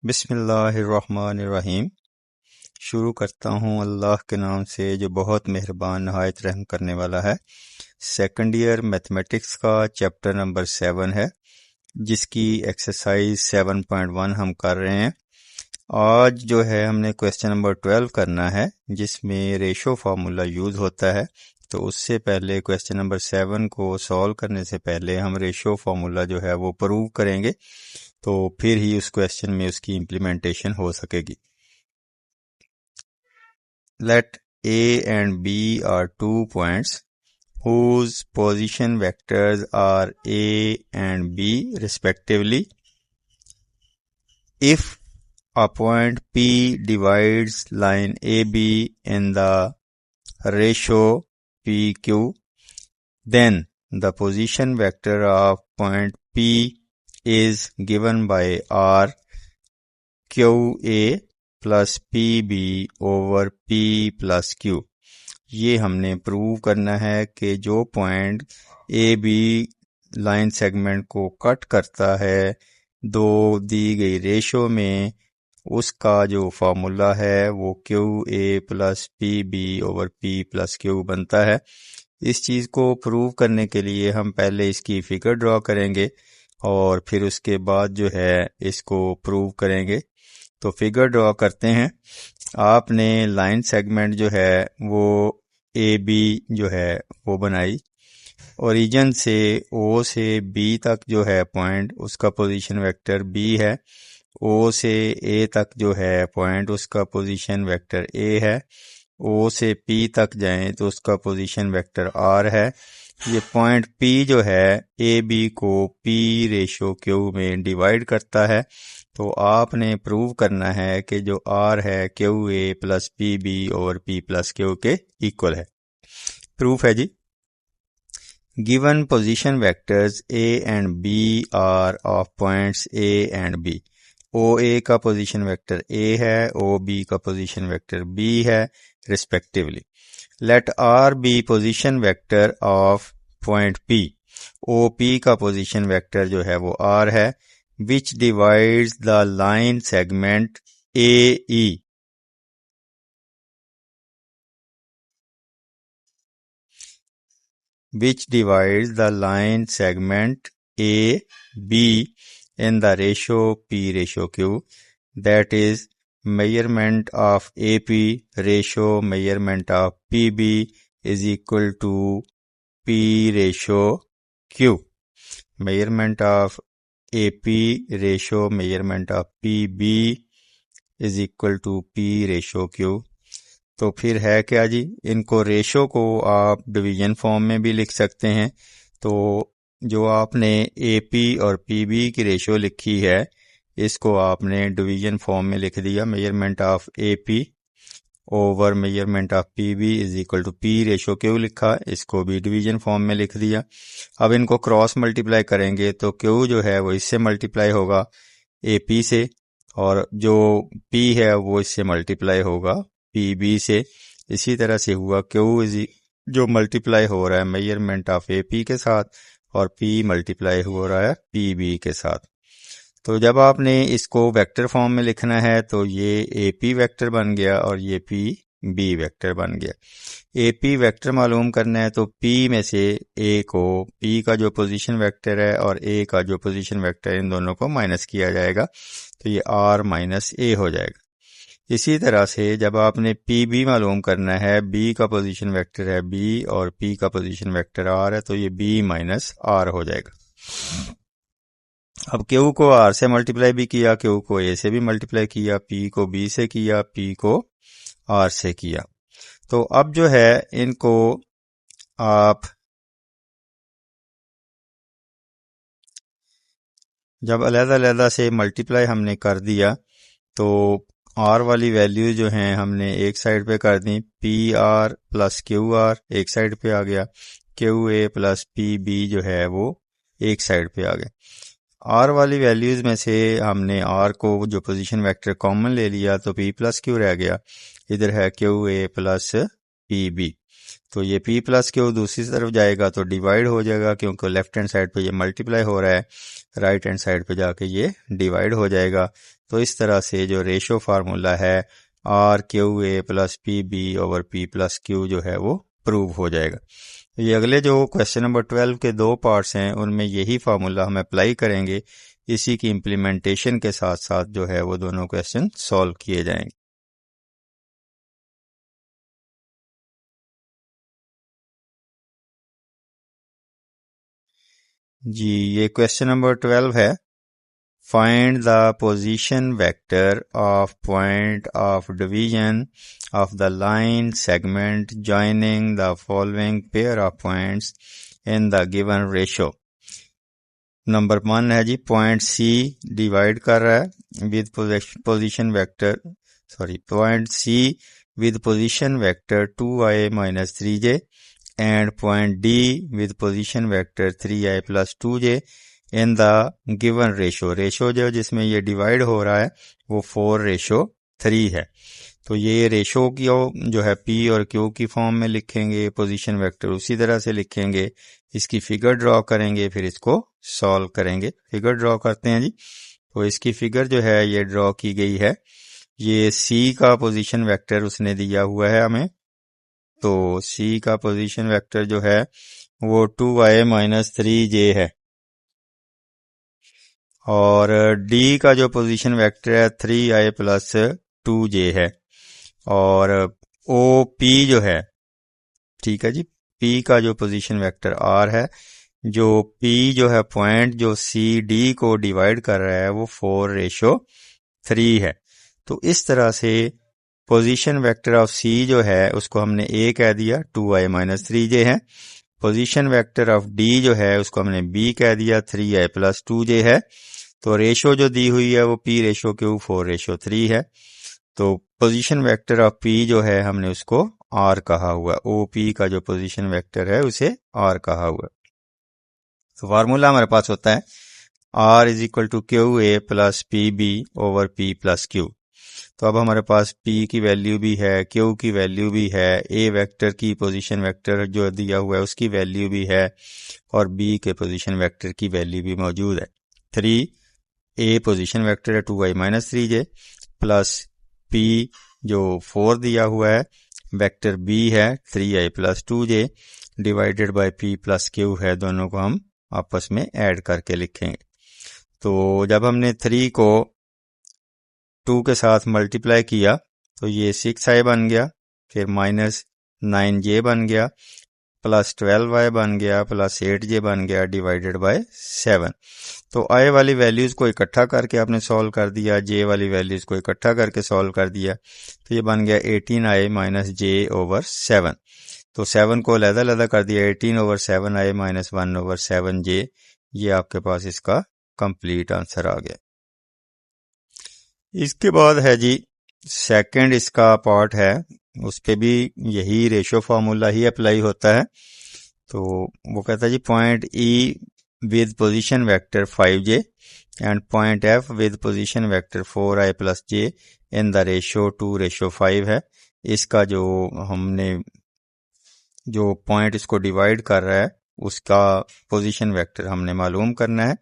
बिस्मिल्लाहिर्रहमानिर्रहीम। शुरू करता हूँ अल्लाह के नाम से जो बहुत मेहरबान नहायत रहम करने वाला है। सेकंड ईयर मैथमेटिक्स का चैप्टर नंबर 7 है, जिसकी एक्सरसाइज 7.1 हम कर रहे हैं। आज जो है हमने क्वेश्चन नंबर 12 करना है, जिसमें रेशो फार्मूला यूज़ होता है। तो उससे पहले क्वेश्चन नंबर 7 को सॉल्व करने से पहले हम रेशो फार्मूला जो है वो प्रूव करेंगे, तो फिर ही उस क्वेश्चन में उसकी इम्प्लीमेंटेशन हो सकेगी। Let A and B are 2 points whose position vectors are A and B respectively. If a point P divides line AB in the ratio PQ, then the position vector of point P is given by R QA plus P B over P plus Q. ये हमने prove करना है कि जो point A B line segment को cut करता है दो दी गई रेशो में, उसका जो फार्मूला है वो Q A plus P B over P plus Q बनता है। इस चीज़ को प्रूव करने के लिए हम पहले इसकी फिगर ड्रॉ करेंगे और फिर उसके बाद जो है इसको प्रूव करेंगे। तो फिगर ड्रॉ करते हैं। आपने लाइन सेगमेंट जो है वो ए बी जो है वो बनाई। ओरिजिन से ओ से बी तक जो है पॉइंट, उसका पोजीशन वेक्टर बी है। ओ से ए तक जो है पॉइंट, उसका पोजीशन वेक्टर ए है। ओ से पी तक जाएं तो उसका पोजीशन वेक्टर आर है। ये पॉइंट पी जो है ए बी को पी रेशो क्यू में डिवाइड करता है। तो आपने प्रूव करना है कि जो आर है Q A plus P B और पी प्लस क्यू के इक्वल है। प्रूफ है जी। Given position vectors A and B are of points A and B. O A का पोजीशन वेक्टर ए है, ओ बी का पोजीशन वेक्टर बी है respectively. Let R be position vector of point P. O P का position vector जो है वो are है, which divides the line segment AE AB in the ratio P ratio Q, that is measurement of AP ratio measurement of PB is equal to P ratio Q. Measurement of AP ratio measurement of PB is equal to P ratio Q। तो फिर है क्या जी, इनको ratio को आप division form में भी लिख सकते हैं। तो जो आपने AP और PB की रेशो लिखी है, इसको आपने डिवीजन फॉर्म में लिख दिया। Measurement of AP over measurement of PB is equal to P ratio Q लिखा, इसको भी डिवीजन फॉर्म में लिख दिया। अब इनको क्रॉस मल्टीप्लाई करेंगे तो क्यू जो है वो इससे मल्टीप्लाई होगा ए पी से, और जो पी है वो इससे मल्टीप्लाई होगा पी बी से। इसी तरह से हुआ क्यू इज जो मल्टीप्लाई हो रहा है मेजरमेंट ऑफ ए पी के साथ, और पी मल्टीप्लाई हो रहा है पी बी के साथ। तो जब आपने इसको वेक्टर फॉर्म में लिखना है तो ये ए पी वेक्टर बन गया और ये पी बी वेक्टर बन गया। ए पी वेक्टर मालूम करना है तो पी में से ए को, पी का जो पोजीशन वेक्टर है और ए का जो पोजीशन वेक्टर है, इन दोनों को माइनस किया जाएगा, तो ये आर माइनस ए हो जाएगा। इसी तरह से जब आपने पी बी मालूम करना है, बी का पोजीशन वेक्टर है बी और पी का पोजीशन वेक्टर आर है, तो ये बी माइनस आर हो जाएगा। अब क्यू को आर से मल्टीप्लाई भी किया, क्यू को ए से भी मल्टीप्लाई किया, पी को बी से किया, पी को आर से किया। तो अब जो है इनको आप जब अलग-अलग से मल्टीप्लाई हमने कर दिया तो आर वाली वैल्यू जो हैं हमने एक साइड पे कर दी। P R plus Q R एक साइड पे आ गया, Q A plus P B जो है वो एक साइड पे आ गया। आर वाली वैल्यूज में से हमने आर को जो पोजीशन वेक्टर कॉमन ले लिया तो पी प्लस क्यू रह गया। इधर है Q A plus P B, तो ये पी प्लस क्यू दूसरी तरफ जाएगा तो डिवाइड हो जाएगा, क्योंकि लेफ्ट हैंड साइड पे ये मल्टीप्लाई हो रहा है, राइट हैंड साइड पे जाके ये डिवाइड हो जाएगा। तो इस तरह से जो रेशो फार्मूला है R Q A plus P B over P plus Q जो है वो प्रूव हो जाएगा। ये अगले जो क्वेश्चन नंबर 12 के दो पार्ट्स हैं उनमें यही फार्मूला हम अप्लाई करेंगे। इसी की इम्प्लीमेंटेशन के साथ साथ जो है वो दोनों क्वेश्चन सॉल्व किए जाएंगे। जी ये क्वेश्चन नंबर 12 है। Find the position vector of point of division of the line segment joining the following pair of points in the given ratio। Number 1 है जी, पॉइंट सी डिवाइड कर रहा है with position vector point C with position vector 2i minus 3j and point D with position vector 3i plus 2j in the given ratio जो जिसमें ये divide हो रहा है वो 4:3 है। तो ये रेशो की जो है पी और क्यू की फॉर्म में लिखेंगे, पोजीशन वेक्टर उसी तरह से लिखेंगे, इसकी फिगर ड्रॉ करेंगे, फिर इसको सॉल्व करेंगे। फिगर ड्रॉ करते हैं जी। तो इसकी फिगर जो है ये ड्रॉ की गई है। ये सी का पोजीशन वेक्टर उसने दिया हुआ है हमें। तो सी का पोजीशन वेक्टर जो है वो 2i माइनस 3j है और डी का जो पोजीशन वेक्टर है 3i प्लस 2j है और ओ पी जो है, ठीक है जी, पी का जो पोजीशन वेक्टर आर है, जो पी जो है पॉइंट जो सी डी को डिवाइड कर रहा है वो 4:3 है। तो इस तरह से पोजीशन वेक्टर ऑफ सी जो है उसको हमने ए कह दिया, 2i माइनस 3j है। पोजीशन वेक्टर ऑफ डी जो है उसको हमने बी कह दिया, 3i प्लस 2j है। तो रेशो जो दी हुई है वो पी रेशो क्यू 4:3 है। तो पोजीशन वेक्टर ऑफ पी जो है हमने उसको आर कहा हुआ, ओ पी का जो पोजीशन वेक्टर है उसे आर कहा हुआ। तो फार्मूला हमारे पास होता है R is equal to Q A plus P B over P plus Q. तो अब हमारे पास P की वैल्यू भी है, Q की वैल्यू भी है, A वेक्टर की पोजीशन वेक्टर जो दिया हुआ है उसकी वैल्यू भी है और B के पोजीशन वेक्टर की वैल्यू भी मौजूद है। 3A पोजीशन वेक्टर है 2i minus 3j plus P जो 4 दिया हुआ है, वेक्टर B है 3i plus 2j divided by P plus Q है। दोनों को हम आपस में ऐड करके लिखेंगे। तो जब हमने 3 को 2 के साथ मल्टीप्लाई किया तो ये 6i बन गया, फिर माइनस 9j बन गया, प्लस 12i बन गया, प्लस 8j बन गया डिवाइडेड बाय 7। तो i वाली वैल्यूज को इकट्ठा करके आपने सॉल्व कर दिया, j वाली वैल्यूज को इकट्ठा करके सॉल्व कर दिया, तो ये बन गया 18i माइनस j ओवर 7। तो 7 को अलग-अलग कर दिया, 18 over 7i minus 1 over 7j। ये आपके पास इसका कंप्लीट आंसर आ गया। इसके बाद है जी सेकंड इसका पार्ट है, उस पे भी यही रेशो फार्मूला ही अप्लाई होता है। तो वो कहता है जी point E with position vector 5j and point F with position vector 4i plus j in the ratio 2:5 है। इसका जो हमने जो पॉइंट इसको डिवाइड कर रहा है उसका पोजीशन वेक्टर हमने मालूम करना है।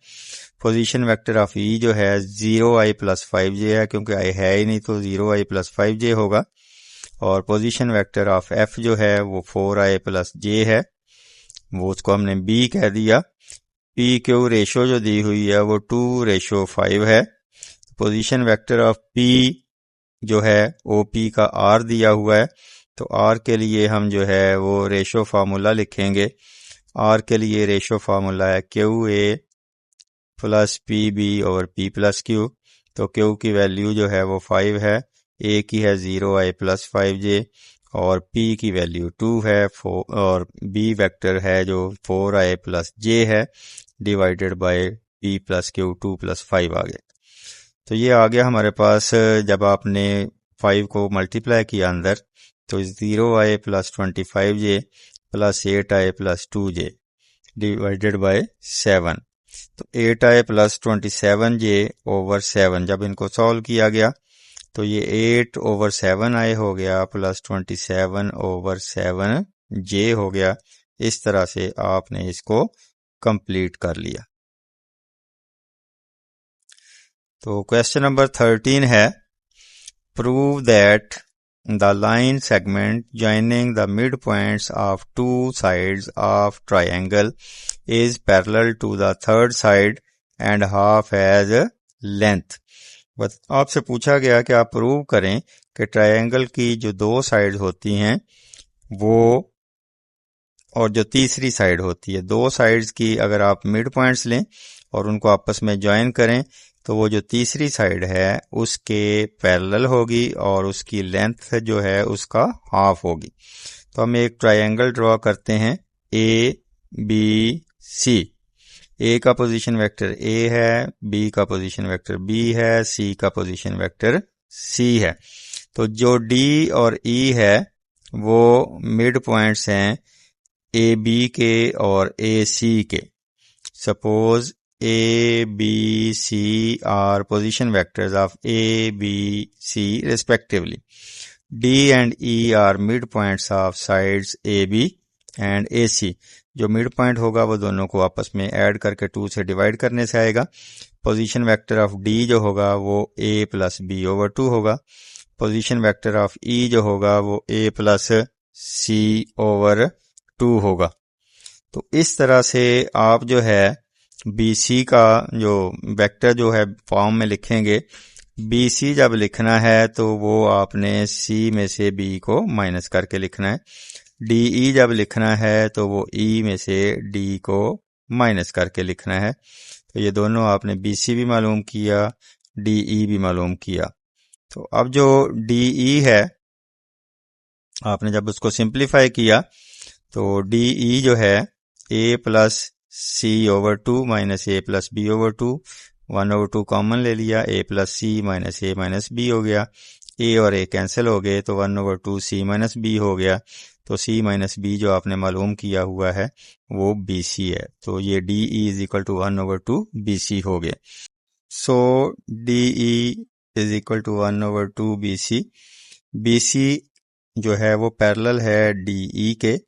पोजीशन वेक्टर ऑफ ई जो है 0i प्लस 5j है, क्योंकि i है ही नहीं तो 0i प्लस 5j होगा। और पोजीशन वेक्टर ऑफ एफ जो है वो 4i प्लस j है, वो उसको हमने b कह दिया। p क्यू रेशो जो दी हुई है वो 2:5 है। पोजीशन वेक्टर ऑफ p जो है OP का r दिया हुआ है, तो r के लिए हम जो है वो रेशो फार्मूला लिखेंगे। r के लिए रेशो फार्मूला है QA plus PB over P plus Q। तो Q की वैल्यू जो है वो 5 है, A की है 0i प्लस 5j और P की वैल्यू 2 है, और B वेक्टर है जो 4i प्लस j है divided by P plus Q 2 plus 5 आ गया। तो ये आ गया हमारे पास। जब आपने 5 को मल्टीप्लाई किया अंदर तो 0i plus 25j plus 8i plus 2j divided by 7। तो 8i प्लस 27j ओवर 7 जब इनको सॉल्व किया गया तो ये 8 ओवर 7i हो गया प्लस 27 ओवर 7j हो गया। इस तरह से आपने इसको कंप्लीट कर लिया। तो क्वेश्चन नंबर 13 है, prove that the line segment joining the midpoints of two sides of triangle is parallel to the third side and half as length। बस आपसे पूछा गया कि आप प्रूव करें कि ट्रायंगल की जो दो साइड्स होती हैं वो और जो तीसरी साइड होती है, दो साइड्स की अगर आप मिड पॉइंट्स लें और उनको आपस में ज्वाइन करें तो वो जो तीसरी साइड है उसके पैरेलल होगी और उसकी लेंथ जो है उसका हाफ होगी। तो हम एक ट्रायंगल ड्रॉ करते हैं ए बी सी। ए का पोजीशन वेक्टर ए है, बी का पोजीशन वेक्टर बी है, सी का पोजीशन वेक्टर सी है। तो जो डी और ई है वो मिड पॉइंट्स हैं ए बी के और ए सी के। Suppose A, B, C are position vectors of A, B, C respectively. D and E are midpoints of sides AB and AC. जो मिड पॉइंट होगा वो दोनों को आपस में ऐड करके 2 से डिवाइड करने से आएगा। पोजीशन वेक्टर ऑफ D जो होगा वो A प्लस B ओवर 2 होगा। पोजीशन वेक्टर ऑफ E जो होगा वो A प्लस C ओवर 2 होगा। तो इस तरह से आप जो है BC का जो वेक्टर जो है फॉर्म में लिखेंगे। BC जब लिखना है तो वो आपने C में से B को माइनस करके लिखना है। DE जब लिखना है तो वो E में से D को माइनस करके लिखना है। तो ये दोनों आपने BC भी मालूम किया, DE भी मालूम किया। तो अब जो DE है आपने जब उसको सिंप्लीफाई किया तो DE जो है A plus C over 2 minus A plus B over 2, 1 over 2 common ले लिया, A plus C minus A minus B हो गया। A और A कैंसिल हो गए तो 1 ओवर 2 C माइनस B हो गया। तो C माइनस B जो आपने मालूम किया हुआ है वो BC है। तो ये DE is equal to 1 over 2 BC हो गया। So DE is equal to 1 over 2 BC। BC जो है वो पैरेलल है DE के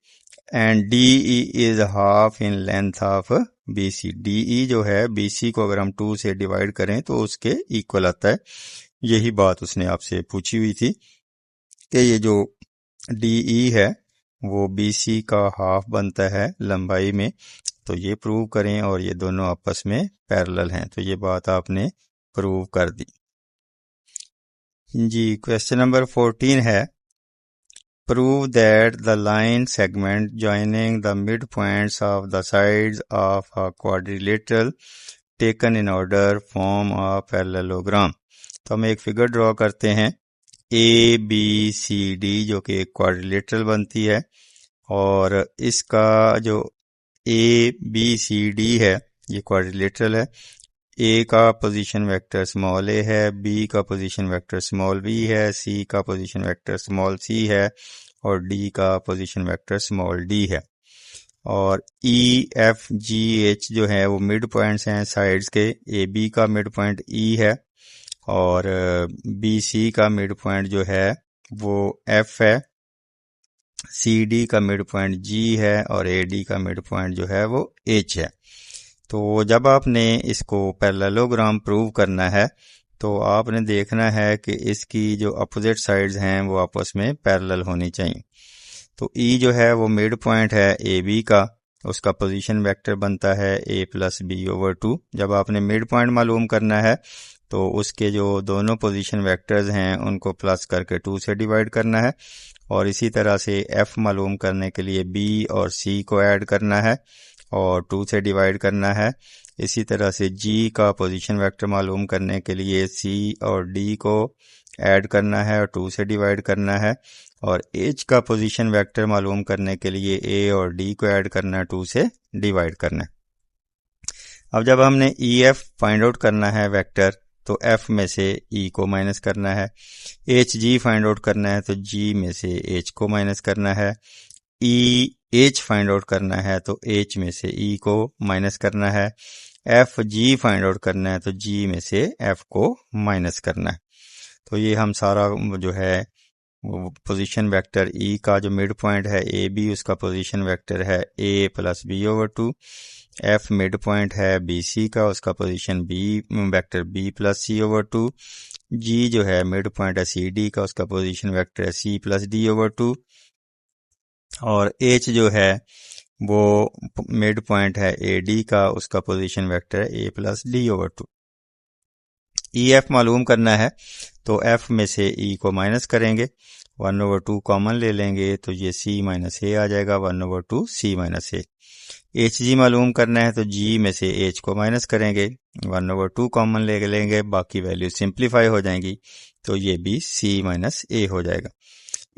and DE is half in length of BC। DE जो है BC को अगर हम 2 से डिवाइड करें तो उसके इक्वल आता है। यही बात उसने आपसे पूछी हुई थी कि ये जो DE है वो BC का हाफ बनता है लंबाई में। तो ये प्रूव करें और ये दोनों आपस में पैरेलल हैं। तो ये बात आपने प्रूव कर दी जी। क्वेश्चन नंबर 14 है, prove that the line segment joining the midpoints of the sides of a quadrilateral taken in order form a parallelogram। तो हम एक फिगर ड्रॉ करते हैं ABCD जो कि एक क्वाड्रिलेटरल बनती है और इसका जो ABCD है ये क्वाड्रिलेटरल है। A का पोजीशन वेक्टर स्मॉल a है, B का पोजीशन वेक्टर स्मॉल b है, C का पोजीशन वेक्टर स्मॉल c है और D का पोजीशन वेक्टर स्मॉल d है। और E, F, G, H जो है वो मिड पॉइंट्स हैं साइड्स के। AB का मिड पॉइंट E है और BC का मिड पॉइंट जो है वो F है। CD का मिड पॉइंट G है और AD का मिड पॉइंट जो है वो H है। तो जब आपने इसको पैरेललोग्राम प्रूव करना है तो आपने देखना है कि इसकी जो अपोजिट साइड्स हैं वो आपस में पैरेलल होनी चाहिए। तो E जो है वो मिड पॉइंट है AB का, उसका पोजीशन वेक्टर बनता है A प्लस B ओवर 2। जब आपने मिड पॉइंट मालूम करना है तो उसके जो दोनों पोजीशन वेक्टर्स हैं उनको प्लस करके 2 से डिवाइड करना है और इसी तरह से F मालूम करने के लिए B और C को ऐड करना है और 2 से डिवाइड करना है। इसी तरह से G का पोजीशन वेक्टर मालूम करने के लिए C और D को ऐड करना है और 2 से डिवाइड करना है और H का पोजीशन वेक्टर मालूम करने के लिए A और D को ऐड करना है, 2 से डिवाइड करना है। अब जब हमने EF फाइंड आउट करना है वेक्टर तो F में से E को माइनस करना है। HG फाइंड आउट करना है तो G में से H को माइनस करना है। H फाइंड आउट करना है तो H में से E को माइनस करना है। FG फाइंड आउट करना है तो G में से F को माइनस करना है। तो ये हम सारा जो है पोजीशन वेक्टर ई का जो मिड पॉइंट है ए बी, उसका पोजीशन वेक्टर है A plus B over two. F mid point है बी सी का, उसका position B vector B plus C over two. G जो है मिड पॉइंट है सी डी का, उसका पोजीशन वेक्टर है C plus D over two. और एच जो है वो मिड पॉइंट है ए डी का, उसका पोजीशन वेक्टर है A plus D over two. E F मालूम करना है तो एफ में से ई को माइनस करेंगे, 1/2 कॉमन ले लेंगे तो ये सी माइनस ए आ जाएगा, 1/2 सी माइनस ए। एच जी मालूम करना है तो जी में से एच को माइनस करेंगे, 1/2 कॉमन ले लेंगे, बाकी वैल्यू सिंप्लीफाई हो जाएंगी तो ये भी सी माइनस ए हो जाएगा।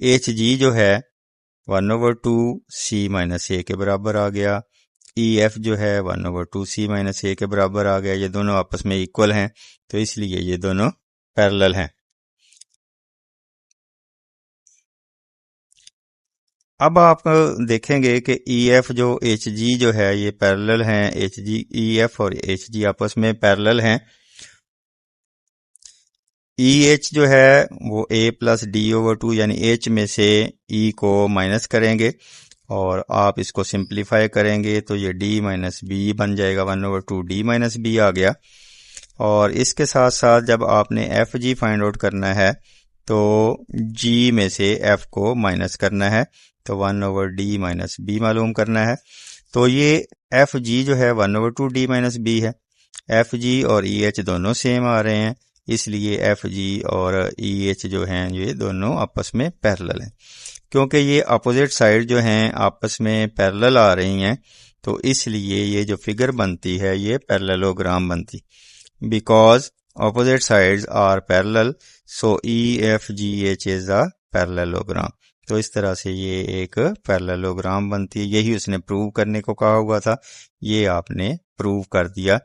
एच जी जो है 1/2 सी माइनस ए के बराबर आ गया। ई एफ जो है 1/2 सी माइनस ए के बराबर आ गया। ये दोनों आपस में इक्वल हैं तो इसलिए ये दोनों पैरेलल हैं। अब आप देखेंगे कि ई एफ जो एच जी जो है ये पैरेलल हैं, एच जी ई एफ और एच जी आपस में पैरेलल हैं। ई एच जो है वो ए प्लस डी ओवर टू, यानी एच में से ई को माइनस करेंगे और आप इसको सिंप्लीफाई करेंगे तो ये d माइनस बी बन जाएगा, 1/2 d माइनस बी आ गया। और इसके साथ साथ जब आपने एफ जी फाइंड आउट करना है तो g में से f को माइनस करना है तो 1/d माइनस बी मालूम करना है। तो ये एफ जी जो है 1/2 d माइनस बी है। एफ जी और ई एच दोनों सेम आ रहे हैं, इसलिए एफ जी और ई एच जो हैं ये दोनों आपस में पैरेलल हैं। क्योंकि ये अपोजिट साइड जो हैं आपस में पैरेलल आ रही हैं तो इसलिए ये जो फिगर बनती है ये पैरेललोग्राम बनती। Because opposite sides are parallel so E F G H is a parallelogram. तो इस तरह से ये एक पैरेललोग्राम बनती है। यही उसने प्रूव करने को कहा हुआ था, ये आपने प्रूव कर दिया।